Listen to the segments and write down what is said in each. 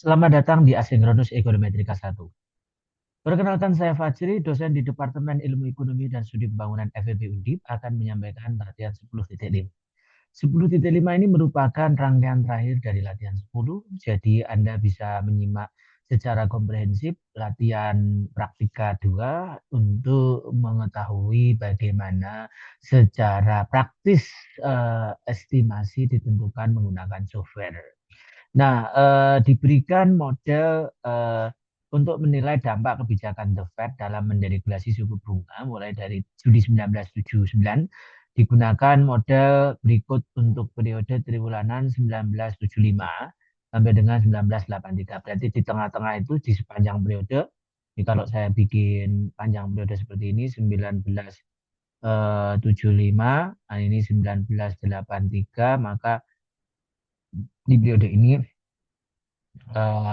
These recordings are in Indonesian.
Selamat datang di Asinkronus Ekonometrika 1. Perkenalkan saya Fajri, dosen di Departemen Ilmu Ekonomi dan Studi Pembangunan FEB Undip akan menyampaikan latihan 10.5. 10.5 ini merupakan rangkaian terakhir dari latihan 10, jadi Anda bisa menyimak secara komprehensif latihan praktika 2 untuk mengetahui bagaimana secara praktis estimasi ditentukan menggunakan software. Nah, diberikan model untuk menilai dampak kebijakan The Fed dalam menderegulasi suku bunga mulai dari Juli 1979 digunakan model berikut untuk periode triwulan 1975 sampai dengan 1983. Berarti di tengah-tengah itu di sepanjang periode, ini kalau saya bikin panjang periode seperti ini 1975, nah ini 1983, maka di periode ini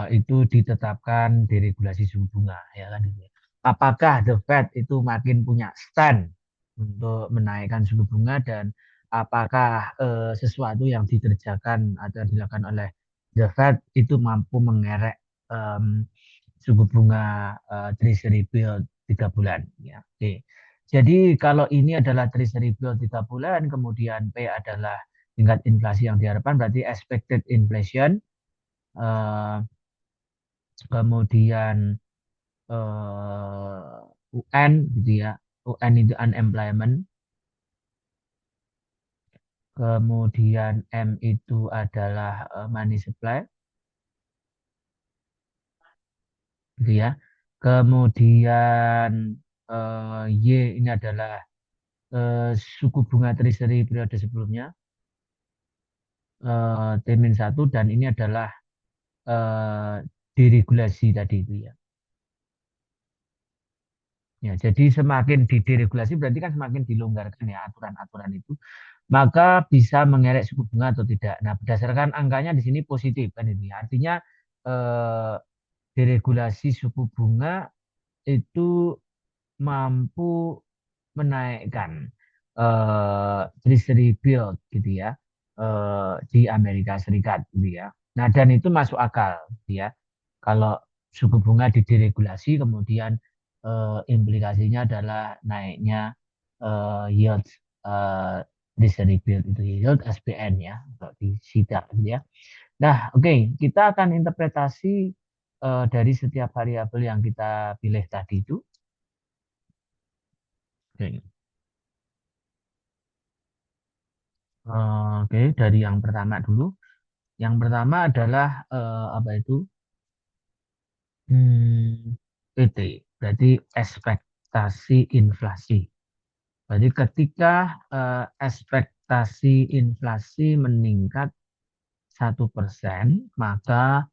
itu ditetapkan deregulasi suku bunga, ya kan gitu ya. Apakah The Fed itu makin punya stand untuk menaikkan suku bunga, dan apakah sesuatu yang dikerjakan atau dilakukan oleh The Fed itu mampu mengerek suku bunga Treasury Bill 3 bulan, ya. Oke. Jadi kalau ini adalah Treasury Bill 3 bulan, kemudian P adalah tingkat inflasi yang diharapkan, berarti expected inflation, eh, kemudian UN gitu ya. UN itu unemployment, kemudian M itu adalah money supply gitu ya. Kemudian Y ini adalah suku bunga treasury periode sebelumnya, T-1, dan ini adalah eh, deregulasi tadi itu ya. Ya, jadi semakin dideregulasi berarti kan semakin dilonggarkan ya aturan-aturan itu, maka bisa mengerek suku bunga atau tidak. Nah, berdasarkan angkanya di sini positif kan ini. Artinya eh, deregulasi suku bunga itu mampu menaikkan Treasury bill gitu ya, di Amerika Serikat gitu ya. Nah, dan itu masuk akal gitu ya. Kalau suku bunga dideregulasi, kemudian implikasinya adalah naiknya yield Treasury bill itu, yield SPN ya, untuk di SIDA gitu ya. Nah, oke, kita akan interpretasi dari setiap variabel yang kita pilih tadi itu. Oke. Oke, dari yang pertama dulu. Yang pertama adalah apa itu? PT, berarti ekspektasi inflasi. Berarti ketika ekspektasi inflasi meningkat 1%, maka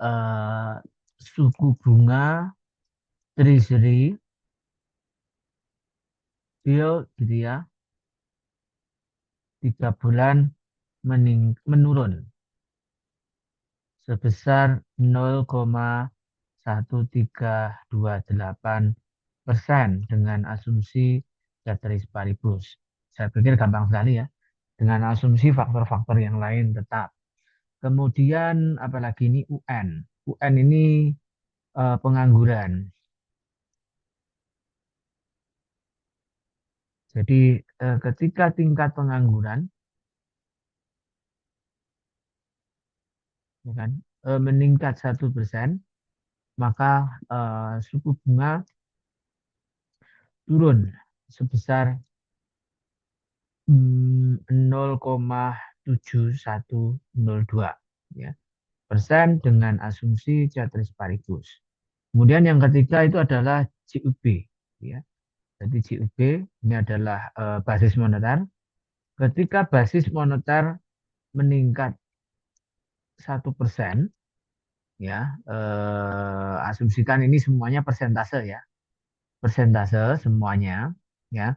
eh, suku bunga Treasury bill gitu ya, 3 bulan menurun sebesar 0,1328% dengan asumsi ceteris paribus. Saya pikir gampang sekali ya. Dengan asumsi faktor-faktor yang lain tetap. Kemudian apalagi ini UN. UN ini pengangguran. Jadi ketika tingkat pengangguran ya kan, meningkat 1%, maka suku bunga turun sebesar 0,7102 ya, persen dengan asumsi ceteris paribus. Kemudian yang ketiga itu adalah CUB ya. Jadi CUB ini adalah basis moneter. Ketika basis moneter meningkat 1%, ya, asumsikan ini semuanya persentase ya, persentase semuanya ya.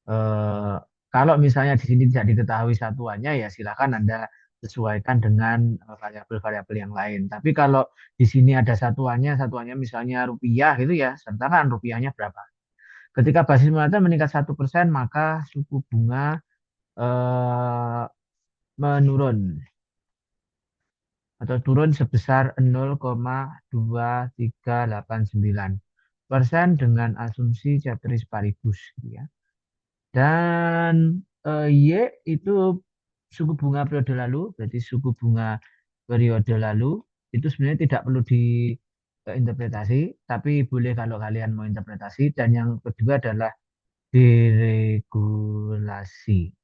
Eh, Kalau misalnya di sini tidak diketahui satuannya, ya silakan Anda sesuaikan dengan variabel-variabel yang lain. Tapi kalau di sini ada satuannya, satuannya misalnya rupiah gitu ya, sertakan rupiahnya berapa. Ketika basis moneter meningkat 1%, maka suku bunga menurun atau turun sebesar 0,2389% dengan asumsi ceteris paribus gitu ya. Dan Y itu suku bunga periode lalu, berarti suku bunga periode lalu itu sebenarnya tidak perlu diinterpretasi, tapi boleh kalau kalian mau interpretasi. Dan yang kedua adalah deregulasi.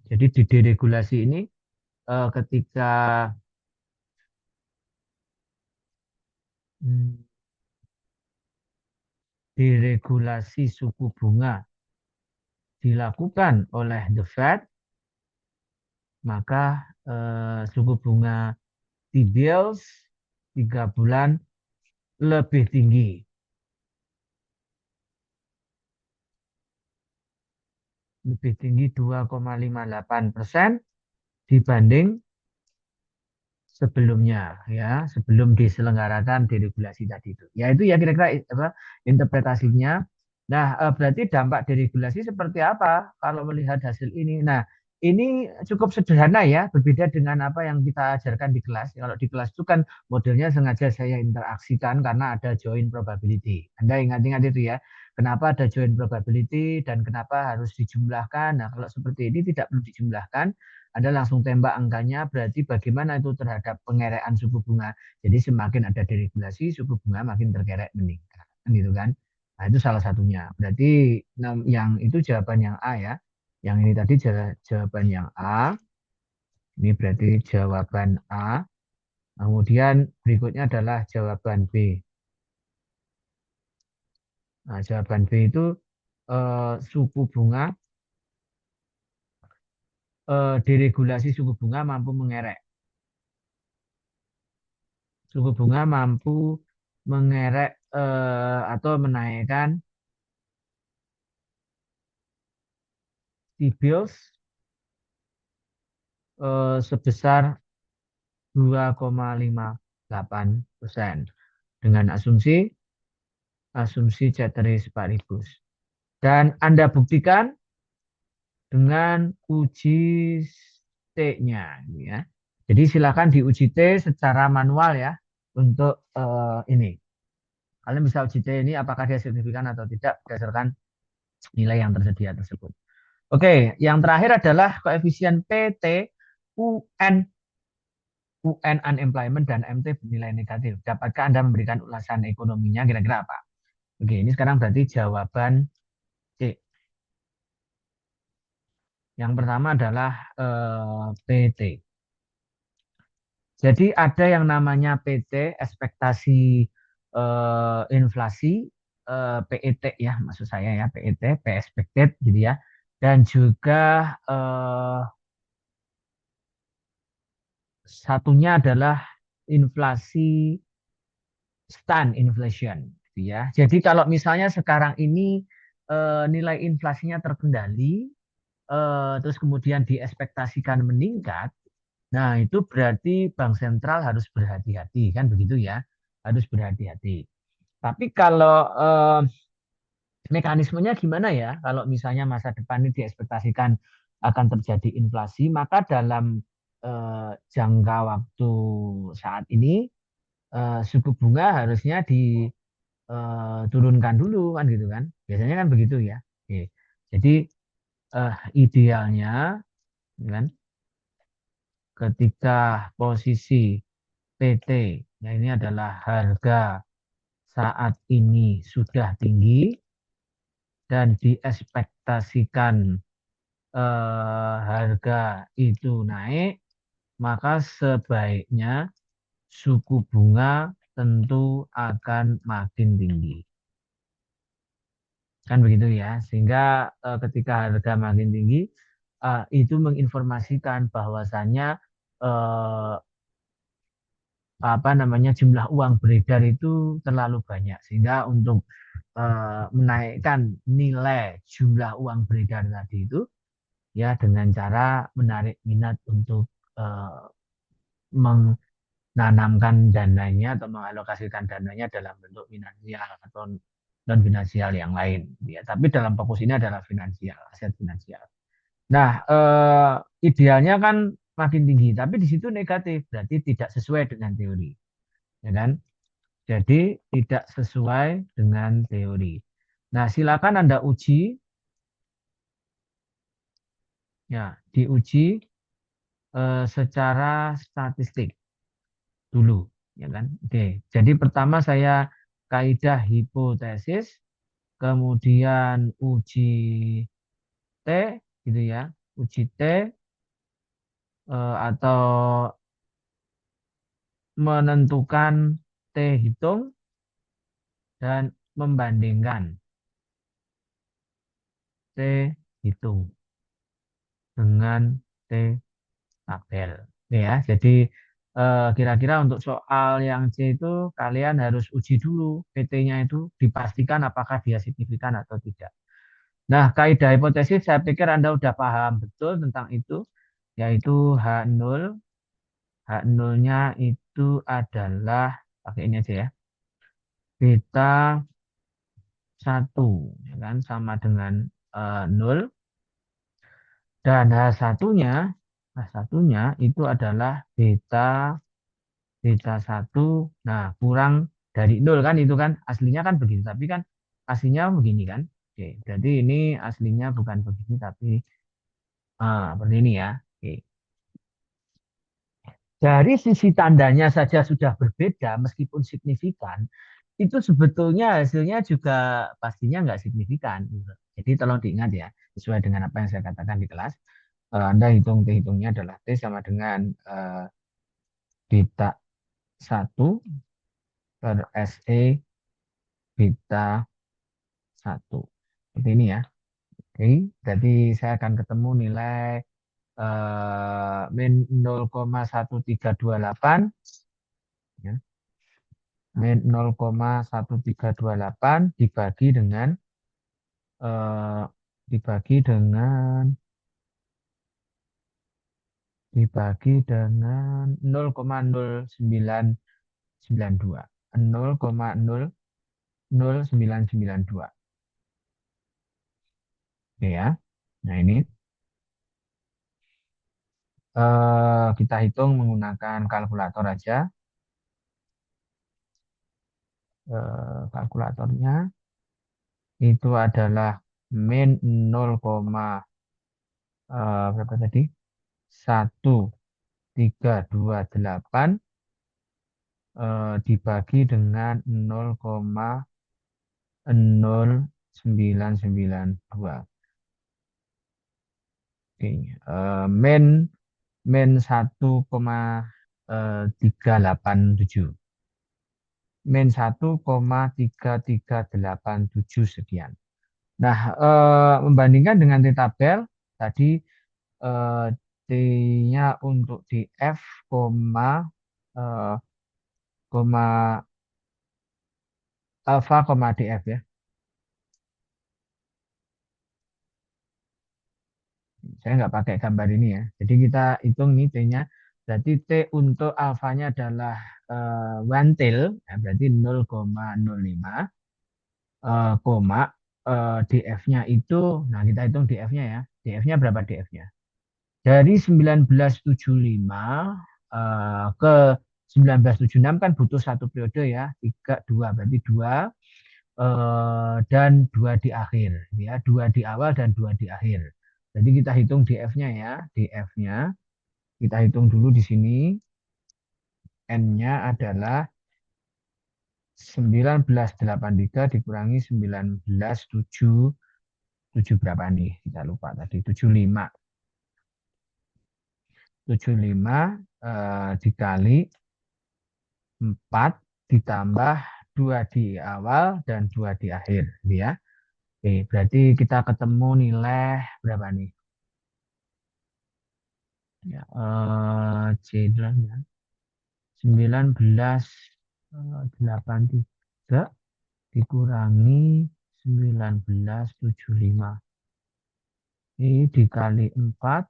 Jadi di deregulasi ini ketika hmm, deregulasi suku bunga dilakukan oleh the Fed, maka suku bunga T-bills 3 bulan lebih tinggi. Lebih tinggi 2,58% dibanding sebelumnya ya, sebelum diselenggarakan deregulasi tadi itu. Ya itu ya kira-kira apa interpretasinya. Nah, berarti dampak deregulasi seperti apa kalau melihat hasil ini? Nah, ini cukup sederhana ya, berbeda dengan apa yang kita ajarkan di kelas. Kalau di kelas itu kan modelnya sengaja saya interaksikan karena ada joint probability. Anda ingat-ingat itu ya. Kenapa ada joint probability dan kenapa harus dijumlahkan? Nah, kalau seperti ini tidak perlu dijumlahkan, Anda langsung tembak angkanya, berarti bagaimana itu terhadap pengerekan suku bunga. Jadi semakin ada deregulasi, suku bunga makin terkerek meningkat. Gitu kan. Nah, itu salah satunya. Berarti yang itu jawaban yang A ya. Yang ini tadi jawaban yang A. Ini berarti jawaban A. Kemudian berikutnya adalah jawaban B. Nah, jawaban B itu suku bunga, deregulasi suku bunga mampu mengerek. Suku bunga mampu mengerek atau menaikkan T-bills sebesar 2,58% dengan asumsi ceteris paribus. Dan Anda buktikan dengan uji T-nya ya. Jadi silakan diuji T secara manual ya untuk ini. Kalian bisa uji T ini apakah dia signifikan atau tidak berdasarkan nilai yang tersedia tersebut. Oke, yang terakhir adalah koefisien PT UN unemployment dan MT bernilai negatif. Dapatkah Anda memberikan ulasan ekonominya kira-kira apa? Oke, ini sekarang berarti jawaban C. Yang pertama adalah PT. Jadi ada yang namanya PT, ekspektasi inflasi, PET ya, maksud saya ya, PET, P expected gitu ya. Dan juga satunya adalah inflasi stand inflation gitu ya. Jadi kalau misalnya sekarang ini nilai inflasinya terkendali, terus kemudian diekspektasikan meningkat, nah itu berarti bank sentral harus berhati-hati kan begitu ya, harus berhati-hati. Tapi kalau mekanismenya gimana ya? Kalau misalnya masa depan ini diekspektasikan akan terjadi inflasi, maka dalam jangka waktu saat ini suku bunga harusnya diturunkan dulu kan gitu kan? Biasanya kan begitu ya. Oke. Jadi idealnya kan ketika posisi PT, nah ini adalah harga saat ini sudah tinggi dan diekspektasikan harga itu naik, maka sebaiknya suku bunga tentu akan makin tinggi. Kan begitu ya. Sehingga ketika harga makin tinggi, itu menginformasikan bahwasannya eh, apa namanya jumlah uang beredar itu terlalu banyak sehingga untuk menaikkan nilai jumlah uang beredar tadi itu ya dengan cara menarik minat untuk eh, menanamkan dananya atau mengalokasikan dananya dalam bentuk finansial atau non finansial yang lain ya tapi dalam fokus ini adalah finansial aset finansial. Nah idealnya kan makin tinggi, tapi di situ negatif, berarti tidak sesuai dengan teori, ya kan? Jadi tidak sesuai dengan teori. Nah, silakan Anda uji, ya, diuji secara statistik dulu, ya kan? Oke, jadi pertama saya kaidah hipotesis, kemudian uji T, gitu ya, uji T atau menentukan T hitung dan membandingkan T hitung dengan T tabel. Oke ya, jadi kira-kira untuk soal yang C itu kalian harus uji dulu PT-nya itu dipastikan apakah dia signifikan atau tidak. Nah, kaidah hipotesis saya pikir Anda udah paham betul tentang itu, yaitu H0. H0-nya itu adalah, pakai ini aja ya, beta 1, ya kan, sama dengan 0. Dan H1-nya, H1-nya itu adalah beta beta 1. Nah, kurang dari 0 kan, itu kan aslinya kan begini, tapi kan aslinya begini kan. Oke, jadi ini aslinya bukan begini, tapi seperti ini ya. Oke. Dari sisi tandanya saja sudah berbeda meskipun signifikan, itu sebetulnya hasilnya juga pastinya nggak signifikan, gitu. Jadi tolong diingat ya, sesuai dengan apa yang saya katakan di kelas. Anda hitung T-hitungnya adalah T sama dengan beta 1 per SE beta 1. Seperti ini ya. Oke, jadi saya akan ketemu nilai min 0,1328, ya. Min 0,1328 eh, dibagi dengan 0,0992. 0,00992. Oke ya. Nah, ini kita hitung menggunakan kalkulator aja. Kalkulatornya itu adalah min 0, berapa tadi? 1328 dibagi dengan 0,0992. Oke, min min 1,387. Min 1,3387 sekian. Nah, membandingkan dengan T tabel tadi, T-nya untuk df, eh, koma alfa, df ya. Saya nggak pakai gambar ini ya. Jadi kita hitung nih T-nya. Berarti T untuk alfanya adalah one tail, ya, berarti 0,05, koma df-nya itu, nah kita hitung df-nya ya. Df-nya berapa df-nya? Dari 1975 ke 1976 kan butuh satu periode ya, 2 berarti 2, dan 2 di akhir, ya, 2 di awal dan 2 di akhir. Jadi kita hitung df-nya ya, df-nya kita hitung dulu di sini. N-nya adalah 1983 dikurangi 1977 berapa nih? Kita lupa tadi, 75. 75 dikali 4 ditambah 2 di awal dan 2 di akhir, ya. Oke, berarti kita ketemu nilai berapa nih? Ya, C ya. 1983 dikurangi 1975. Ini dikali 4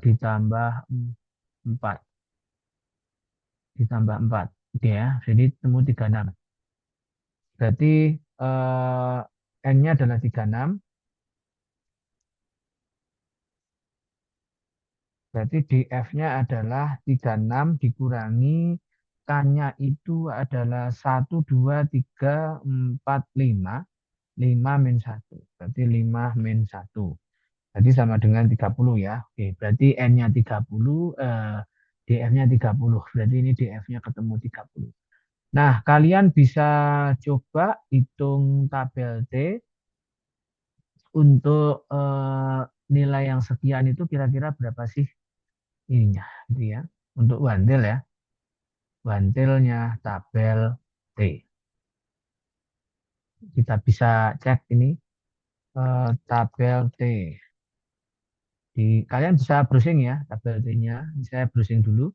ditambah 4. Ditambah 4. Oke ya, jadi temu 36. Berarti N-nya adalah 36. Berarti DF-nya adalah 36 dikurangi K-nya itu adalah 1, 2, 3, 4, 5. 5 min 1. Berarti 5 min 1. Berarti sama dengan 30 ya. Oke, berarti N-nya 30, DF-nya 30. Berarti ini DF-nya ketemu 30. Nah, kalian bisa coba hitung tabel T untuk nilai yang sekian itu kira-kira berapa sih ininya, gitu ya. Untuk wantil ya, wantilnya tabel T. Kita bisa cek ini tabel T. Kalian bisa browsing ya tabel T-nya. Saya browsing dulu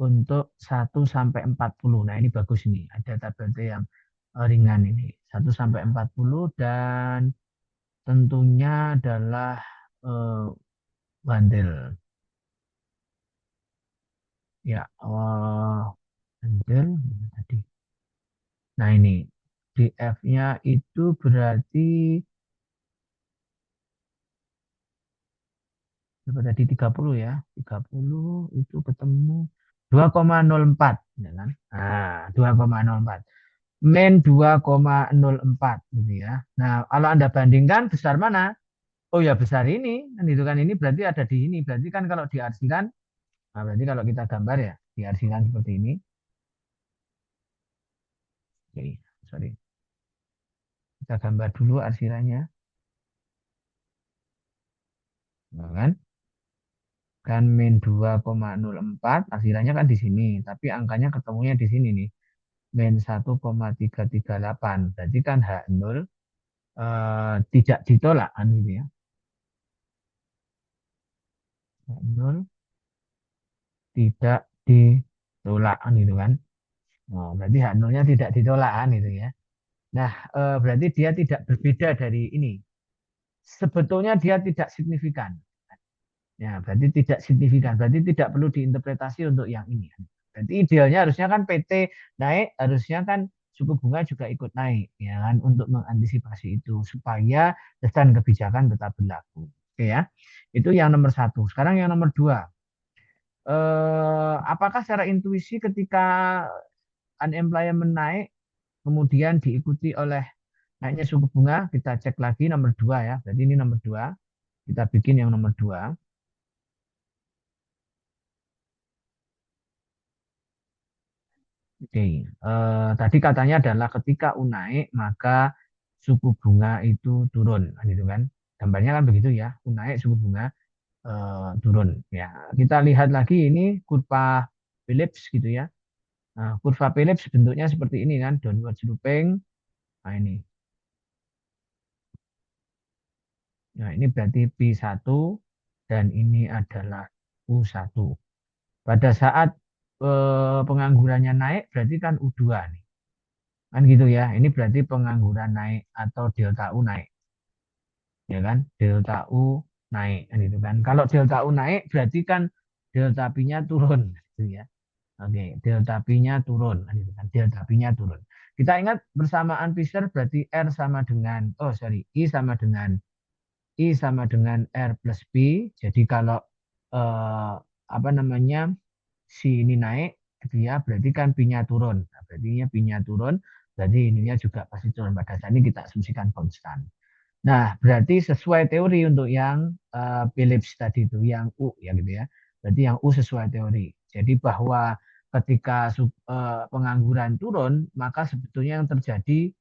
untuk 1 sampai 40. Nah, ini bagus ini. Ada tabel T yang ringan ini. 1 sampai 40 dan tentunya adalah eh, bandel. Ya, bandel tadi. Nah, ini DF-nya itu berarti berapa tadi 30 ya. 30 itu ketemu 2,04 ya kan? Nah, 2,04. Min 2,04 gitu ya. Nah, kalau Anda bandingkan besar mana? Oh ya besar ini, kan itu kan ini berarti ada di ini. Berarti kan kalau diarsikan, nah berarti kalau kita gambar ya, diarsikan seperti ini. Oke, sorry. Kita gambar dulu arsirannya. Nah, kan? Kan min 2,04, arsirannya kan di sini. Tapi angkanya ketemunya di sini nih. Min 1,338. Berarti kan H0 tidak ditolak kan gitu ya. H0 tidak ditolak kan gitu kan. Oh, berarti H0-nya tidak ditolak kan itu ya. Nah, berarti dia tidak berbeda dari ini. Sebetulnya dia tidak signifikan. Ya, berarti tidak signifikan. Berarti tidak perlu diinterpretasi untuk yang ini. Berarti idealnya harusnya kan PT naik, harusnya kan suku bunga juga ikut naik, ya kan, untuk mengantisipasi itu supaya dan kebijakan tetap berlaku. Oke ya, itu yang nomor satu. Sekarang yang nomor dua, apakah secara intuisi ketika unemployment naik, kemudian diikuti oleh naiknya suku bunga, kita cek lagi nomor dua ya. Jadi ini nomor dua. Kita bikin yang nomor dua. Oke, tadi katanya adalah ketika U naik maka suku bunga itu turun, kan gitu kan? Gambarnya kan begitu ya, U naik suku bunga turun. Ya, kita lihat lagi ini kurva Phillips gitu ya. Nah, kurva Phillips bentuknya seperti ini kan, downward sloping. Nah ini, nah ini berarti P1 dan ini adalah U1. Pada saat penganggurannya naik berarti kan U2 nih. Kan gitu ya. Ini berarti pengangguran naik atau delta U naik. Ya kan? Delta U naik kan gitu kan. Kalau delta U naik berarti kan delta P-nya turun gitu ya. Oke, delta P-nya turun kan gitu kan. Delta P-nya turun. Kita ingat bersamaan Fisher berarti R sama dengan I sama dengan R plus P. Jadi kalau eh, apa namanya si ini naik gitu ya, berarti kan P-nya turun. Nah, berarti P-nya turun, berarti ininya juga pasti turun. Pada saat ini kita asumsikan konstan. Nah, berarti sesuai teori untuk yang Phillips tadi itu, yang U ya gitu ya. Berarti yang U sesuai teori. Jadi bahwa ketika pengangguran turun, maka sebetulnya yang terjadi,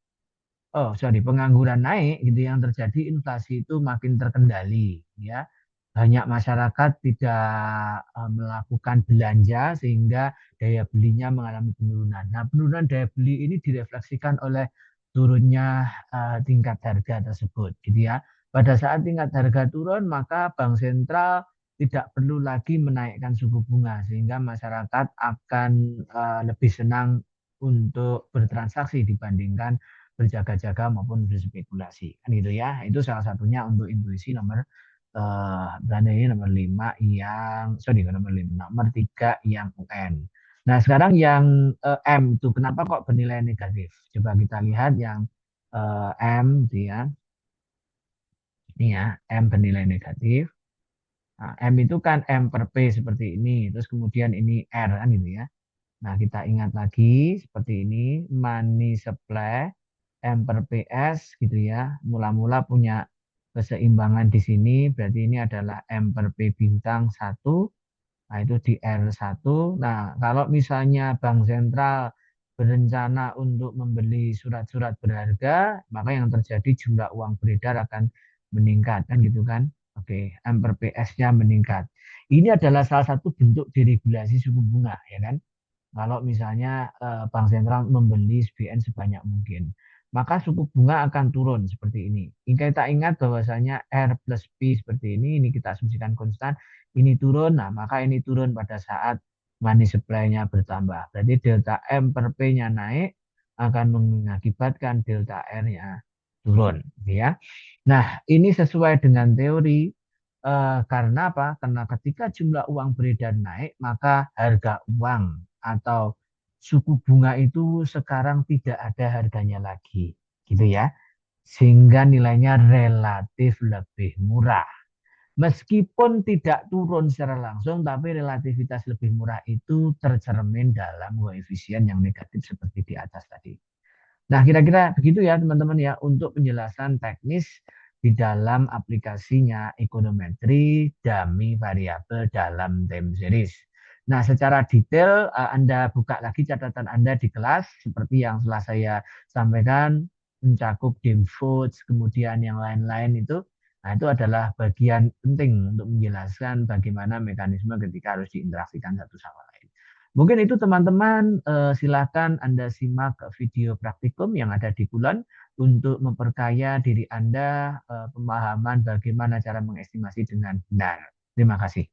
pengangguran naik gitu, yang terjadi inflasi itu makin terkendali ya. Banyak masyarakat tidak melakukan belanja sehingga daya belinya mengalami penurunan. Nah, penurunan daya beli ini direfleksikan oleh turunnya tingkat harga tersebut, gitu ya. Pada saat tingkat harga turun, maka bank sentral tidak perlu lagi menaikkan suku bunga sehingga masyarakat akan lebih senang untuk bertransaksi dibandingkan berjaga-jaga maupun berspekulasi. Kan gitu ya. Itu salah satunya untuk intuisi nomor berada ini nomor 5 yang nomor 5, nomor 3 yang UN. Nah, sekarang yang M itu kenapa kok bernilai negatif? Coba kita lihat yang M itu ya. Ini ya, M bernilai negatif. Nah, M itu kan M per P seperti ini. Terus kemudian ini R kan gitu ya. Nah, kita ingat lagi seperti ini. Money supply M per PS gitu ya. Mula-mula punya keseimbangan di sini. Berarti ini adalah M per P bintang 1. Nah, itu di R1. Nah, kalau misalnya Bank Sentral berencana untuk membeli surat-surat berharga, maka yang terjadi jumlah uang beredar akan meningkat, kan gitu kan? Oke, M per PS-nya meningkat. Ini adalah salah satu bentuk deregulasi suku bunga, ya kan? Kalau misalnya Bank Sentral membeli SBN sebanyak mungkin, maka suku bunga akan turun seperti ini. Kita ingat bahwasanya R plus P seperti ini kita asumsikan konstan, ini turun, nah maka ini turun pada saat money supply-nya bertambah. Berarti delta M per P-nya naik akan mengakibatkan delta R-nya turun, ya. Nah, ini sesuai dengan teori karena apa? Karena ketika jumlah uang beredar naik, maka harga uang atau suku bunga itu sekarang tidak ada harganya lagi, gitu ya. Sehingga nilainya relatif lebih murah. Meskipun tidak turun secara langsung, tapi relativitas lebih murah itu tercermin dalam koefisien yang negatif seperti di atas tadi. Nah, kira-kira begitu ya teman-teman ya untuk penjelasan teknis di dalam aplikasinya ekonometri dummy variabel dalam time series. Nah, secara detail Anda buka lagi catatan Anda di kelas seperti yang telah saya sampaikan, mencakup Dimfoods, kemudian yang lain-lain itu. Nah, itu adalah bagian penting untuk menjelaskan bagaimana mekanisme ketika harus diinteraksikan satu sama lain. Mungkin itu teman-teman, silakan Anda simak video praktikum yang ada di bulan untuk memperkaya diri Anda pemahaman bagaimana cara mengestimasi dengan benar. Terima kasih.